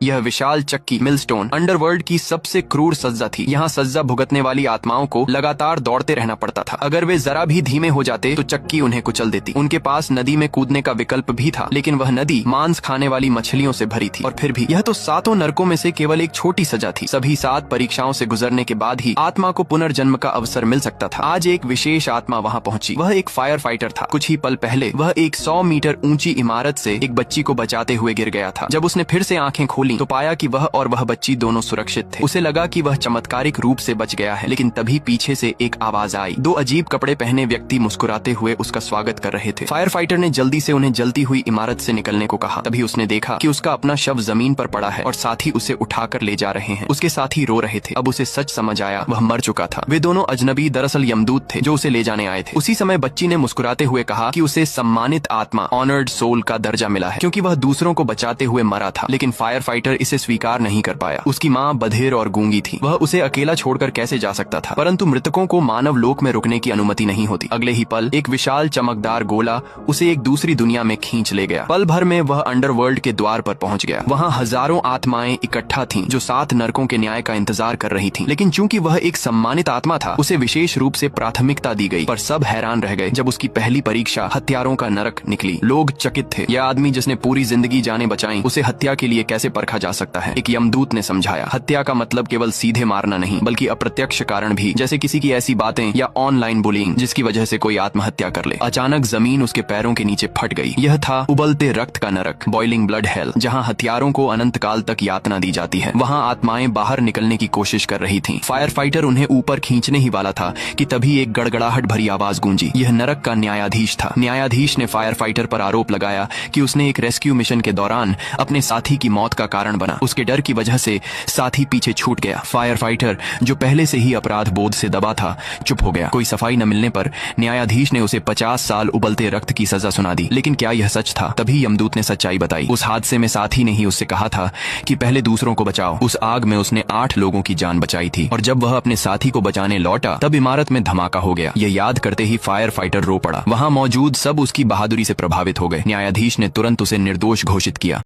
यह विशाल चक्की milestone underworld की सबसे क्रूर सज्जा थी। यहाँ सज्जा भुगतने वाली आत्माओं को लगातार दौड़ते रहना पड़ता था। अगर वे जरा भी धीमे हो जाते तो चक्की उन्हें कुचल देती। उनके पास नदी में कूदने का विकल्प भी था, लेकिन वह नदी मांस खाने वाली मछलियों से भरी थी। और फिर भी यह तो 7 नरकों में से केवल एक छोटी सजा थी। सभी 7 परीक्षाओं से गुजरने के बाद ही आत्मा को पुनर्जन्म का अवसर मिल सकता था। आज एक विशेष आत्मा वहाँ पहुंची। वह एक फायर फाइटर था। कुछ ही पल पहले वह एक 100 मीटर ऊंची इमारत से एक बच्ची को बचाते हुए गिर गया था। जब उसने फिर से आंखें खोली तो पाया कि वह और वह बच्ची दोनों सुरक्षित थे। उसे लगा कि वह चमत्कारिक रूप से बच गया है, लेकिन तभी पीछे से एक आवाज आई। 2 अजीब कपड़े पहने व्यक्ति मुस्कुराते हुए उसका स्वागत कर रहे थे। फायर फाइटर ने जल्दी से उन्हें जलती हुई इमारत से निकलने को कहा। तभी उसने देखा कि उसका अपना शव जमीन पर पड़ा है और साथी उसे उठाकर ले जा रहे हैं। उसके साथी रो रहे थे। अब उसे सच समझ आया, वह मर चुका था। वे दोनों अजनबी दरअसल यमदूत थे जो उसे ले जाने आए थे। उसी समय बच्ची ने मुस्कुराते हुए कहा कि उसे सम्मानित आत्मा ऑनर्ड सोल का दर्जा मिला है, क्योंकि वह दूसरों को बचाते हुए मरा था। लेकिन फायर फाइटर इसे स्वीकार नहीं कर पाया। उसकी माँ बधिर और गूंगी थी। वह उसे अकेला छोड़कर कैसे जा सकता था। परंतु मृतकों को मानव लोक में रुकने की अनुमति नहीं होती। अगले ही पल एक विशाल चमकदार गोला उसे एक दूसरी दुनिया में खींच ले गया। पल भर में वह अंडरवर्ल्ड के द्वार पर पहुंच गया। वहाँ हजारों आत्माएं इकट्ठा थीं जो 7 नरकों के न्याय का इंतजार कर रही थीं। लेकिन चूंकि वह एक सम्मानित आत्मा था, उसे विशेष रूप से प्राथमिकता दी गई। पर सब हैरान रह गए जब उसकी पहली परीक्षा हत्यारों का नरक निकली। लोग चकित थे। यह आदमी जिसने पूरी जिंदगी जाने बचाई, उसे हत्या के लिए कैसे परखा जा सकता है। एक यमदूत ने समझाया, हत्या का मतलब केवल सीधे मारना नहीं, बल्कि अप्रत्यक्ष कारण भी, जैसे किसी की ऐसी बातें या ऑनलाइन बुलिंग जिसकी वजह से कोई आत्महत्या कर ले। अचानक जमीन उसके पैरों के नीचे फट गई। यह था उबलते रक्त का नरक, बॉइलिंग ब्लड हेल, जहाँ हथियारों को अनंत काल तक यातना दी जाती है। वहाँ आत्माएं बाहर निकलने की कोशिश कर रही थीं। फायर फाइटर उन्हें ऊपर खींचने ही वाला था कि तभी एक गड़गड़ाहट भरी आवाज गूंजी। यह नरक का न्यायाधीश था। न्यायाधीश ने फायर फाइटर पर आरोप लगाया कि उसने एक रेस्क्यू मिशन के दौरान अपने साथी की मौत का कारण बना। उसके डर की वजह से साथी पीछे छूट गया। फायर फाइटर, जो पहले से ही अपराध बोध से दबा था, चुप हो गया। कोई सफाई न मिलने पर न्यायाधीश ने उसे 50 साल उबलते रक्त की सजा सुना दी। लेकिन क्या यह सच था? तभी यमदूत ने सच्चाई बताई। उस हादसे में साथी ने ही उससे कहा था कि पहले दूसरों को बचाओ। उस आग में उसने 8 लोगों की जान बचाई थी, और जब वह अपने साथी को बचाने लौटा तब इमारत में धमाका हो गया। यह याद करते ही फायर फाइटर रो पड़ा। वहां मौजूद सब उसकी बहादुरी से प्रभावित हो गए। न्यायाधीश ने तुरंत उसे निर्दोष घोषित किया।